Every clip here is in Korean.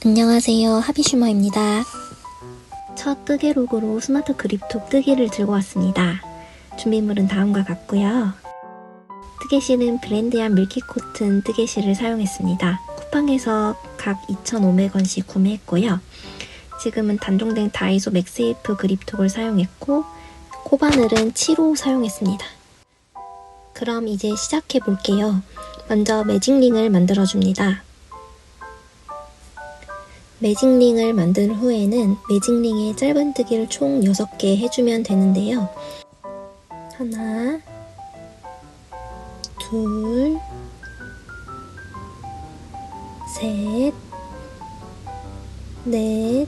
안녕하세요, 하비슈머입니다. 첫 뜨개룩으로 스마트 그립톡 뜨개를 들고 왔습니다. 준비물은 다음과 같고요. 뜨개실은 브랜디한 밀키코튼 뜨개실을 사용했습니다. 쿠팡에서 각 2,500원씩 구매했고요. 지금은 단종된 다이소 맥세이프 그립톡을 사용했고 코바늘은 7호 사용했습니다. 그럼 이제 시작해 볼게요. 먼저 매직링을 만들어줍니다. 매직링을 만든 후에는 매직링의 짧은뜨기를 총 6개 해주면 되는데요. 하나, 둘, 셋, 넷,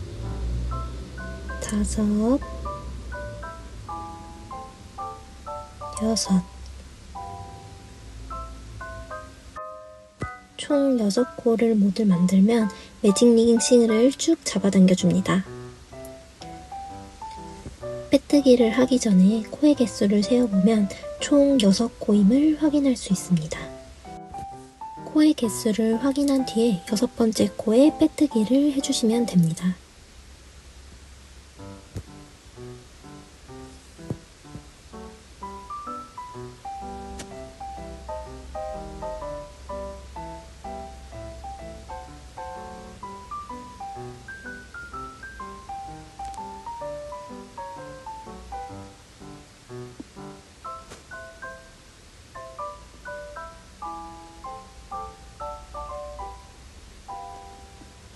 다섯, 여섯. 총 6코를 모두 만들면 매직링 싱을 쭉 잡아당겨줍니다. 빼뜨기를 하기 전에 코의 개수를 세어보면 총 6코임을 확인할 수 있습니다. 코의 개수를 확인한 뒤에 6번째 코에 빼뜨기를 해주시면 됩니다.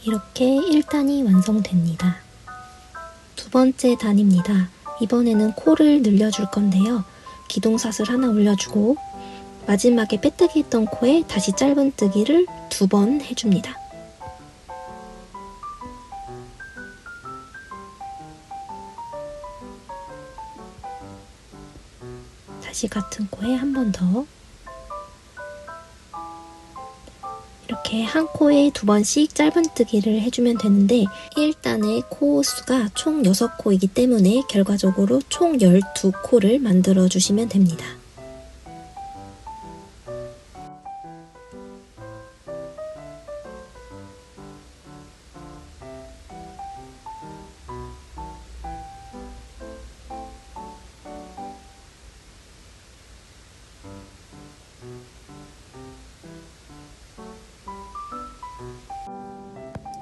이렇게 1단이 완성됩니다. 두 번째 단입니다. 이번에는 코를 늘려줄 건데요. 기둥사슬 하나 올려주고 마지막에 빼뜨기 했던 코에 다시 짧은뜨기를 2번 해줍니다. 다시 같은 코에 한 번 더. 이렇게 한 코에 2번씩 짧은뜨기를 해주면 되는데 1단의 코 수가 총 6코이기 때문에 결과적으로 총 12코를 만들어 주시면 됩니다.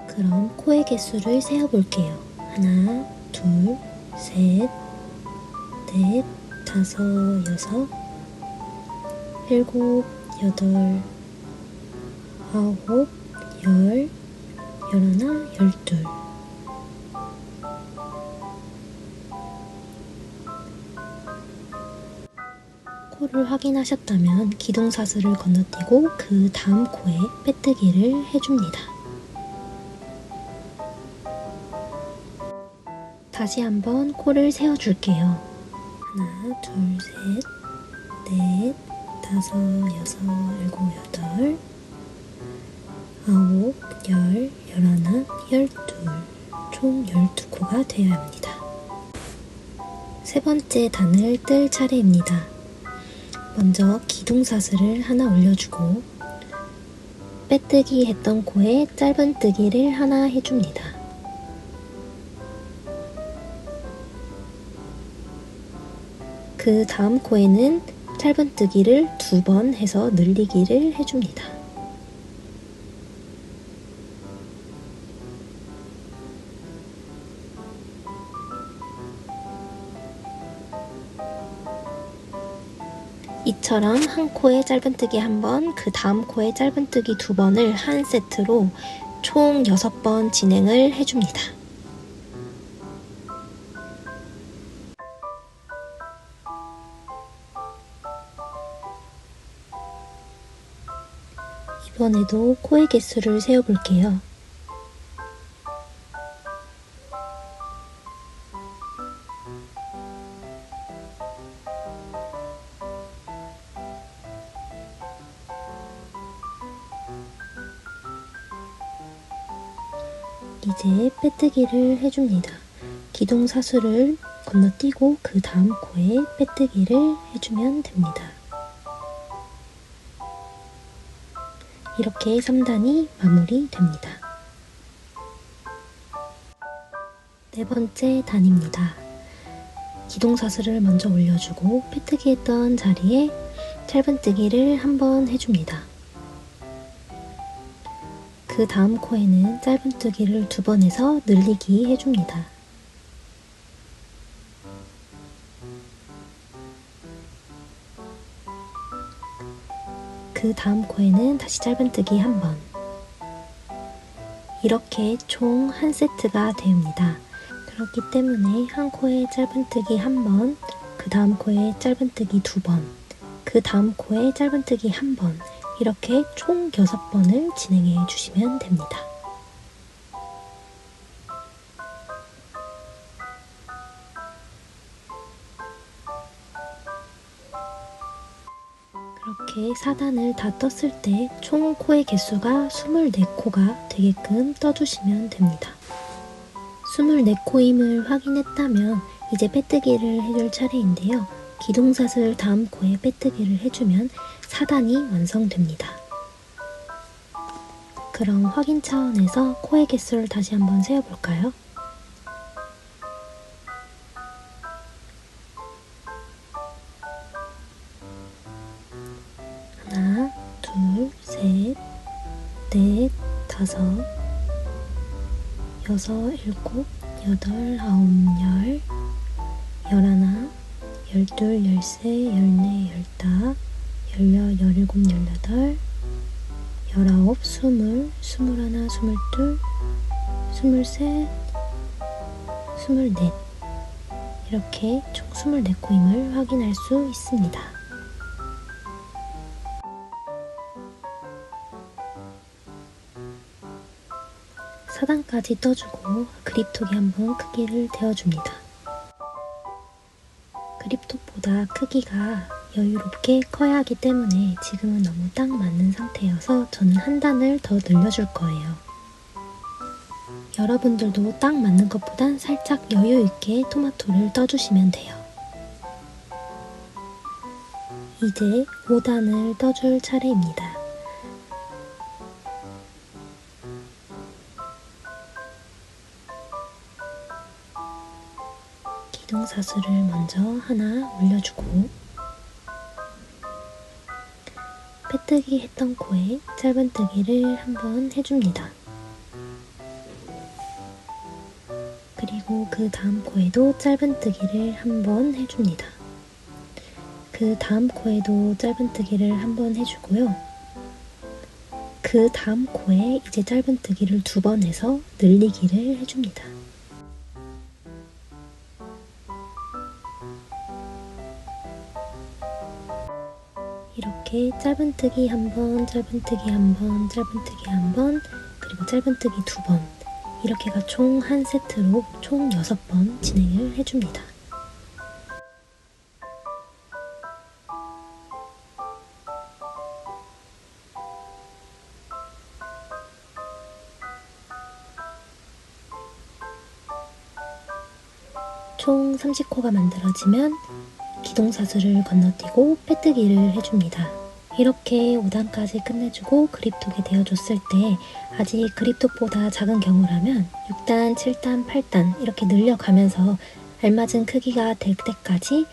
그럼 코의 개수를 세어볼게요. 하나, 둘, 셋, 넷, 다섯, 여섯, 일곱, 여덟, 아홉, 열, 열하나, 열둘. 코를 확인하셨다면 기둥사슬을 건너뛰고 그 다음 코에 빼뜨기를 해줍니다. 다시 한번 코를 세워줄게요. 하나, 둘, 셋, 넷, 다섯, 여섯, 일곱, 여덟, 아홉, 열, 열하나, 열둘. 총 12코가 되어야 합니다. 세 번째 단을 뜰 차례입니다. 먼저 기둥사슬을 하나 올려주고 빼뜨기 했던 코에 짧은뜨기를 하나 해줍니다. 그 다음 코에는 짧은뜨기를 2번 해서 늘리기를 해줍니다. 이처럼 한 코에 짧은뜨기 1번, 그 다음 코에 짧은뜨기 2번을 한 세트로 총 6번 진행을 해줍니다. 이번에도 코의 개수를 세어볼게요. 이제 빼뜨기를 해줍니다. 기둥사슬을 건너뛰고 그 다음 코에 빼뜨기를 해주면 됩니다. 이렇게 3단이 마무리됩니다. 네 번째 단입니다. 기동사슬을 먼저 올려주고 빼뜨기 했던 자리에 짧은뜨기를 한번 해줍니다. 그 다음 코에는 짧은뜨기를 2번 해서 늘리기 해줍니다. 그 다음 코에는 다시 짧은뜨기 1번. 이렇게 총 한 세트가 됩니다. 그렇기 때문에 한 코에 짧은뜨기 1번, 그 다음 코에 짧은뜨기 2번, 그 다음 코에 짧은뜨기 1번, 이렇게 총 6번을 진행해 주시면 됩니다. 그렇게 4단을 다 떴을 때 총 코의 개수가 24코가 되게끔 떠주시면 됩니다. 24코임을 확인했다면 이제 빼뜨기를 해줄 차례인데요. 기동사슬 다음 코에 빼뜨기를 해주면 4단이 완성됩니다. 그럼 확인 차원에서 코의 개수를 다시 한번 세어볼까요? 하나, 둘, 셋, 넷, 다섯, 여섯, 일곱, 여덟, 아홉, 열, 열하나, 열둘, 열세, 열네, 열다, 열여, 열일곱, 열여덟, 열아홉, 스물, 스물하나, 스물둘, 스물셋, 스물넷, 이렇게 총 24코임을 확인할 수 있습니다. 4단까지 떠주고 그립톡에 한번 크기를 대어줍니다. 그립톡보다 크기가 여유롭게 커야 하기 때문에 지금은 너무 딱 맞는 상태여서 저는 한 단을 더 늘려줄 거예요. 여러분들도 딱 맞는 것보단 살짝 여유있게 토마토를 떠주시면 돼요. 이제 5단을 떠줄 차례입니다. 기동사슬을 먼저 하나 올려주고 빼뜨기 했던 코에 짧은뜨기를 한번 해줍니다. 그리고 그 다음 코에도 짧은뜨기를 한번 해줍니다. 그 다음 코에도 짧은뜨기를 한번 해주고요. 그 다음 코에 이제 짧은뜨기를 2번 해서 늘리기를 해줍니다. 이렇게 짧은뜨기 1번, 짧은뜨기 1번, 짧은뜨기 1번, 그리고 짧은뜨기 2번, 이렇게가 총 한 세트로 총 6번 진행을 해줍니다. 총 30코가 만들어지면 기동사슬을 건너뛰고 빼뜨기를 해줍니다. 이렇게 5단까지 끝내주고 그립톡에 대어줬을 때 아직 그립톡보다 작은 경우라면 6단, 7단, 8단 이렇게 늘려가면서 알맞은 크기가 될 때까지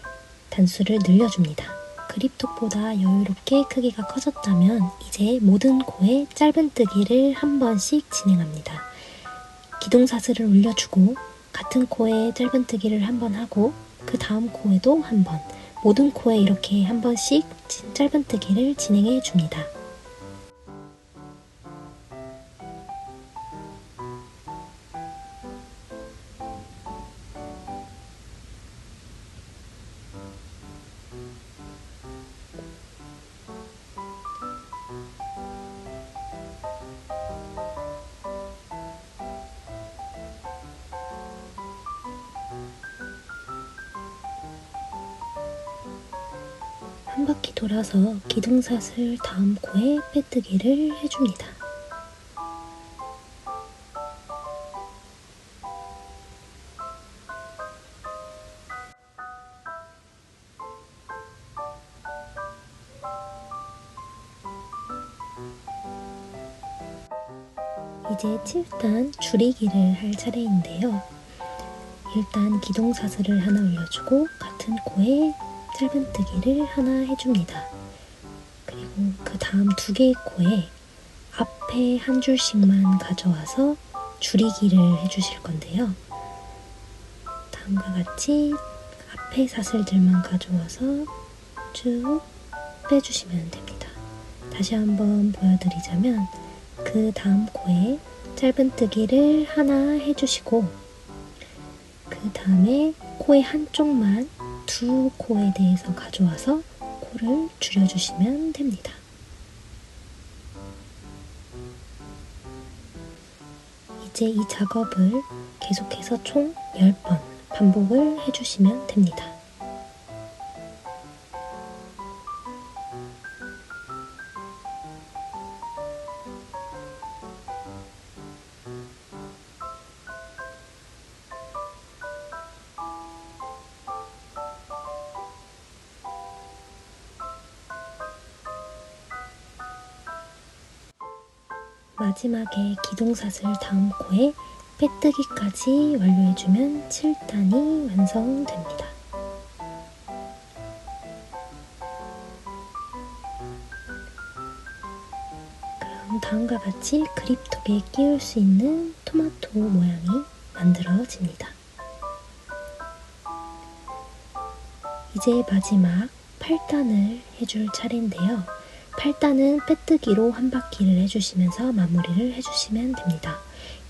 단수를 늘려줍니다. 그립톡보다 여유롭게 크기가 커졌다면 이제 모든 코에 짧은뜨기를 한 번씩 진행합니다. 기동사슬을 올려주고 같은 코에 짧은뜨기를 한 번 하고 그 다음 코에도 한 번, 모든 코에 이렇게 한 번씩 짧은뜨기를 진행해 줍니다. 한 바퀴 돌아서 기둥사슬 다음 코에 빼뜨기를 해줍니다. 이제 7단 줄이기를 할 차례인데요. 일단 기둥사슬을 하나 올려주고 같은 코에 짧은뜨기를 하나 해줍니다. 그리고 그 다음 두 개의 코에 앞에 한 줄씩만 가져와서 줄이기를 해주실 건데요. 다음과 같이 앞에 사슬들만 가져와서 쭉 빼주시면 됩니다. 다시 한번 보여드리자면 그 다음 코에 짧은뜨기를 하나 해주시고 그 다음에 코의 한쪽만 두 코에 대해서 가져와서 코를 줄여주시면 됩니다. 이제 이 작업을 계속해서 총 10번 반복을 해주시면 됩니다. 마지막에 기둥사슬 다음 코에 빼뜨기까지 완료해주면 7단이 완성됩니다. 그럼 다음과 같이 그립톡에 끼울 수 있는 토마토 모양이 만들어집니다. 이제 마지막 8단을 해줄 차례인데요. 8단은 빼뜨기로 한 바퀴를 해주시면서 마무리를 해주시면 됩니다.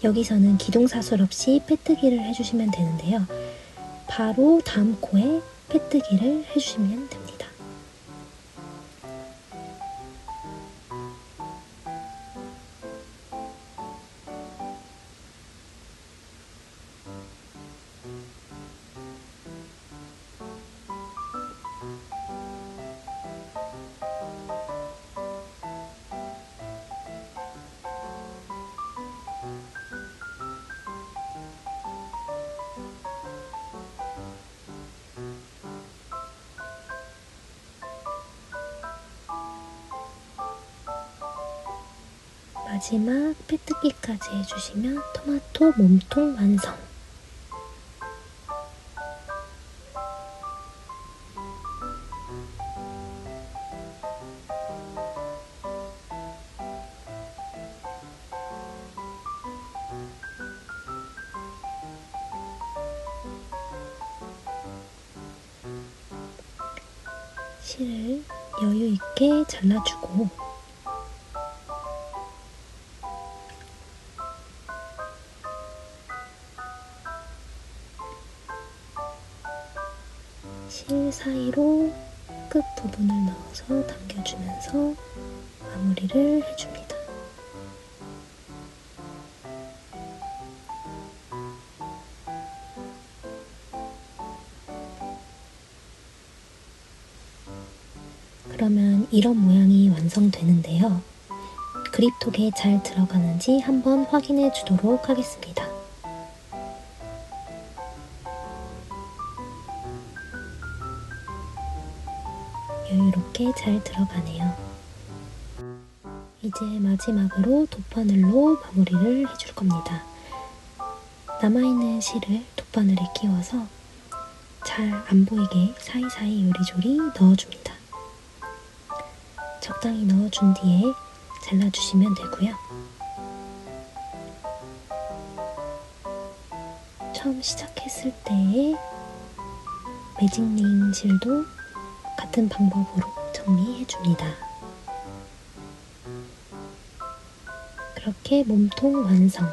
여기서는 기둥사슬 없이 빼뜨기를 해주시면 되는데요. 바로 다음 코에 빼뜨기를 해주시면 됩니다. 마지막 빼뜨기까지 해주시면 토마토 몸통 완성! 실을 여유 있게 잘라주고 실 사이로 끝 부분을 넣어서 당겨주면서 마무리를 해줍니다. 그러면 이런 모양이 완성되는데요. 그립톡에 잘 들어가는지 한번 확인해 주도록 하겠습니다. 여유롭게 잘 들어가네요. 이제 마지막으로 돗바늘로 마무리를 해줄 겁니다. 남아있는 실을 돗바늘에 끼워서 잘 안 보이게 사이사이 요리조리 넣어줍니다. 적당히 넣어준 뒤에 잘라주시면 되고요. 처음 시작했을 때의 매직링 실도 같은 방법으로 정리해줍니다. 그렇게 몸통 완성!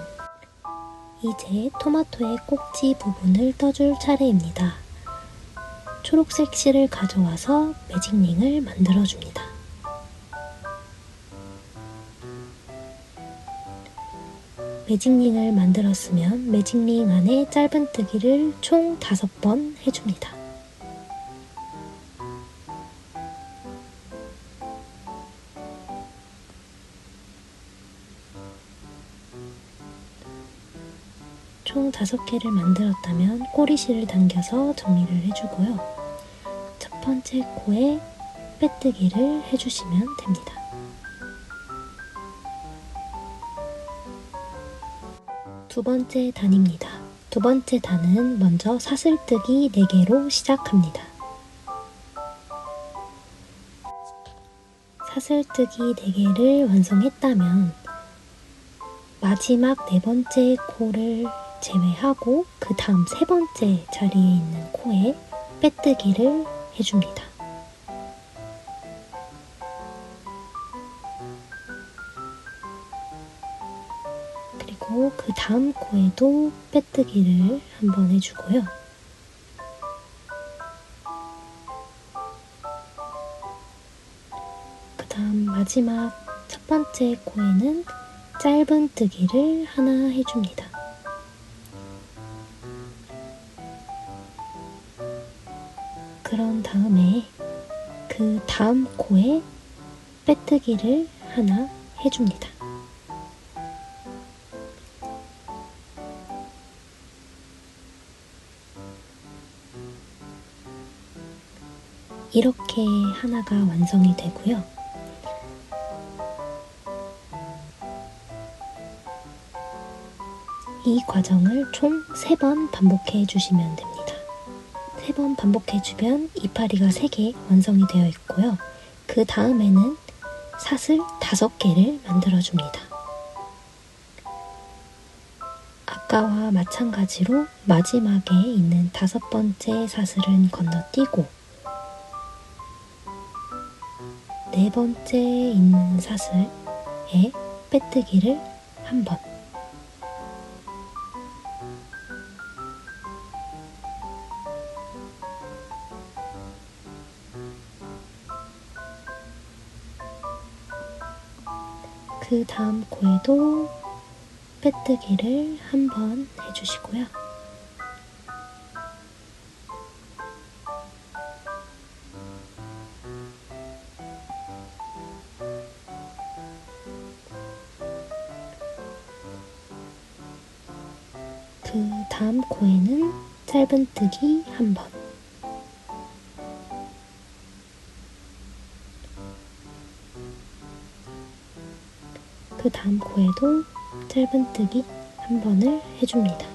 이제 토마토의 꼭지 부분을 떠줄 차례입니다. 초록색 실을 가져와서 매직링을 만들어줍니다. 매직링을 만들었으면 매직링 안에 짧은뜨기를 총 5번 해줍니다. 총 5개를 만들었다면 꼬리실을 당겨서 정리를 해주고요. 첫 번째 코에 빼뜨기를 해주시면 됩니다. 두 번째 단입니다. 두 번째 단은 먼저 사슬뜨기 4개로 시작합니다. 사슬뜨기 4개를 완성했다면 마지막 4번째 코를 제외하고 그 다음 3번째 자리에 있는 코에 빼뜨기를 해줍니다. 그리고 그 다음 코에도 빼뜨기를 한번 해주고요. 그 다음 마지막 첫 번째 코에는 짧은 뜨기를 하나 해줍니다. 그런 다음에 그 다음 코에 빼뜨기를 하나 해줍니다. 이렇게 하나가 완성이 되고요. 이 과정을 총 3번 반복해 주시면 됩니다. 3번 반복해 주면 이파리가 3개 완성이 되어 있고요. 그 다음에는 사슬 5개를 만들어 줍니다. 아까와 마찬가지로 마지막에 있는 5번째 사슬은 건너뛰고 4번째 있는 사슬에 빼뜨기를 한 번, 그 다음 코에도 빼뜨기를 한 번 해주시고요. 그 다음 코에는 짧은뜨기 한 번, 그 다음 코에도 짧은뜨기 한 번을 해줍니다.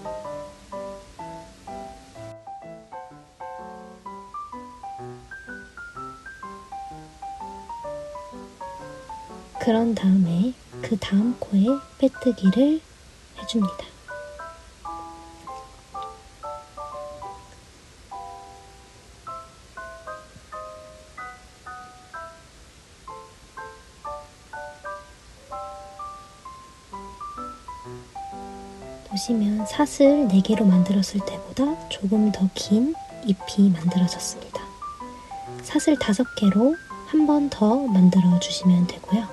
그런 다음에 그 다음 코에 빼뜨기를 해줍니다. 보시면 사슬 4개로 만들었을 때보다 조금 더 긴 잎이 만들어졌습니다. 사슬 5개로 한 번 더 만들어 주시면 되고요.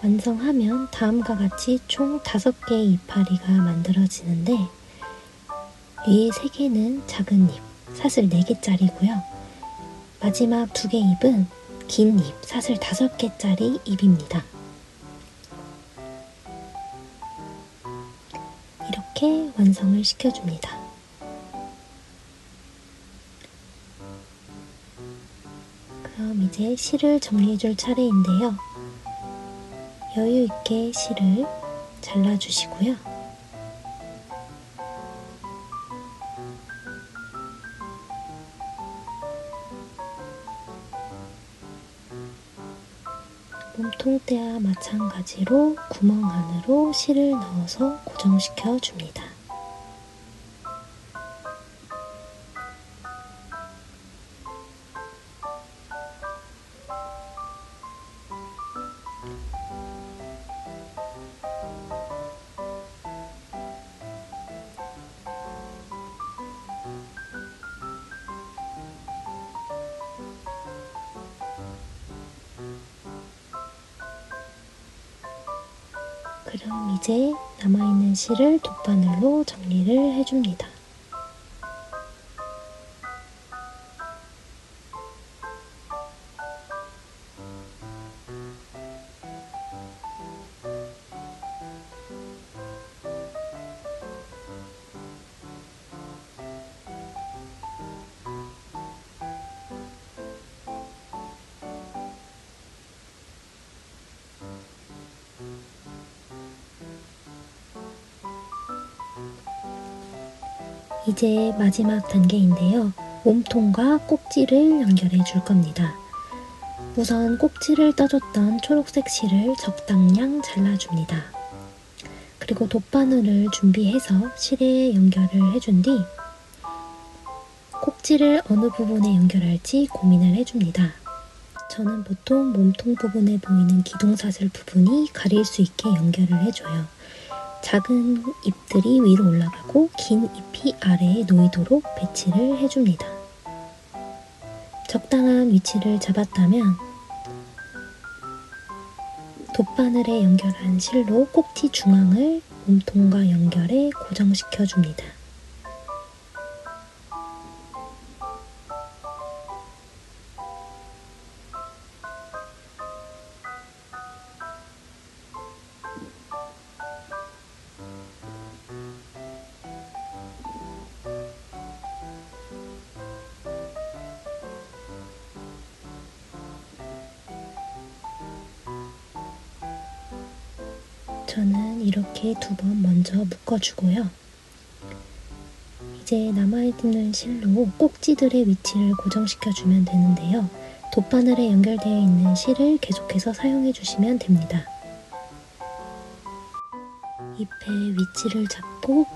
완성하면 다음과 같이 총 5개의 이파리가 만들어지는데 위에 3개는 작은 잎, 사슬 4개짜리고요. 마지막 2개 잎은 긴 잎, 사슬 5개짜리 잎입니다. 이렇게 완성을 시켜줍니다. 그럼 이제 실을 정리해줄 차례인데요. 여유있게 실을 잘라주시고요. 몸통대와 마찬가지로 구멍 안으로 실을 넣어서 고정시켜 줍니다. 그럼 이제 남아있는 실을 돗바늘로 정리를 해줍니다. 이제 마지막 단계인데요. 몸통과 꼭지를 연결해 줄 겁니다. 우선 꼭지를 떠줬던 초록색 실을 적당량 잘라줍니다. 그리고 돗바늘을 준비해서 실에 연결을 해준 뒤 꼭지를 어느 부분에 연결할지 고민을 해줍니다. 저는 보통 몸통 부분에 보이는 기둥사슬 부분이 가릴 수 있게 연결을 해줘요. 작은 잎들이 위로 올라가고 긴 잎이 아래에 놓이도록 배치를 해줍니다. 적당한 위치를 잡았다면 돗바늘에 연결한 실로 꼭지 중앙을 몸통과 연결해 고정시켜 줍니다. 저는 이렇게 2번 먼저 묶어주고요. 이제 남아있는 실로 꼭지들의 위치를 고정시켜주면 되는데요. 돗바늘에 연결되어 있는 실을 계속해서 사용해주시면 됩니다. 잎의 위치를 잡고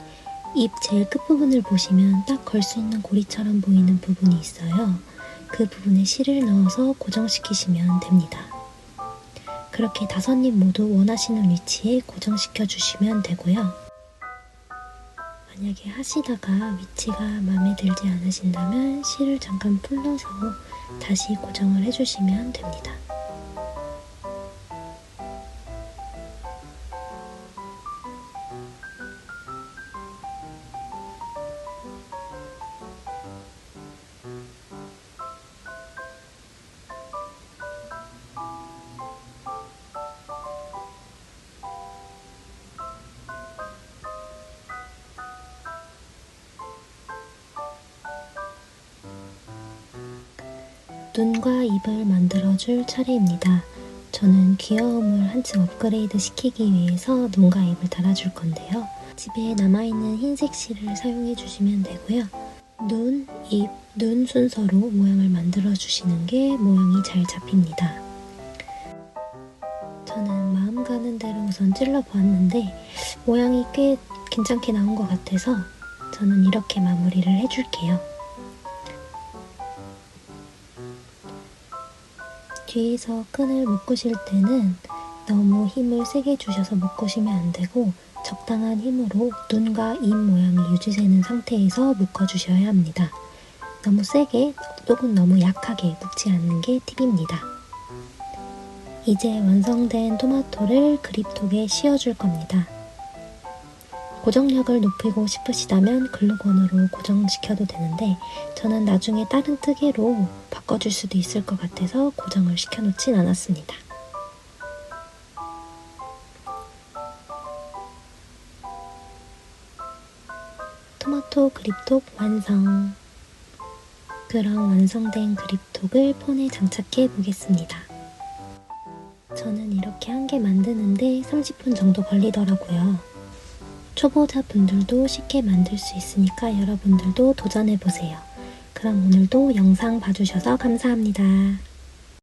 잎 제일 끝부분을 보시면 딱 걸 수 있는 고리처럼 보이는 부분이 있어요. 그 부분에 실을 넣어서 고정시키시면 됩니다. 그렇게 5잎 모두 원하시는 위치에 고정시켜 주시면 되고요. 만약에 하시다가 위치가 마음에 들지 않으신다면 실을 잠깐 풀러서 다시 고정을 해주시면 됩니다. 눈과 입을 만들어줄 차례입니다. 저는 귀여움을 한층 업그레이드 시키기 위해서 눈과 입을 달아줄 건데요. 집에 남아있는 흰색 실을 사용해주시면 되고요. 눈, 입, 눈 순서로 모양을 만들어주시는 게 모양이 잘 잡힙니다. 저는 마음 가는 대로 우선 찔러보았는데 모양이 꽤 괜찮게 나온 것 같아서 저는 이렇게 마무리를 해줄게요. 뒤에서 끈을 묶으실 때는 너무 힘을 세게 주셔서 묶으시면 안 되고 적당한 힘으로 눈과 입 모양이 유지되는 상태에서 묶어주셔야 합니다. 너무 세게 또는 너무 약하게 묶지 않는 게 팁입니다. 이제 완성된 토마토를 그립톡에 씌워줄 겁니다. 고정력을 높이고 싶으시다면 글루건으로 고정시켜도 되는데 저는 나중에 다른 뜨개로 바꿔줄 수도 있을 것 같아서 고정을 시켜놓진 않았습니다. 토마토 그립톡 완성! 그럼 완성된 그립톡을 폰에 장착해 보겠습니다. 저는 이렇게 한 개 만드는데 30분 정도 걸리더라고요. 초보자분들도 쉽게 만들 수 있으니까 여러분들도 도전해보세요. 그럼 오늘도 영상 봐주셔서 감사합니다.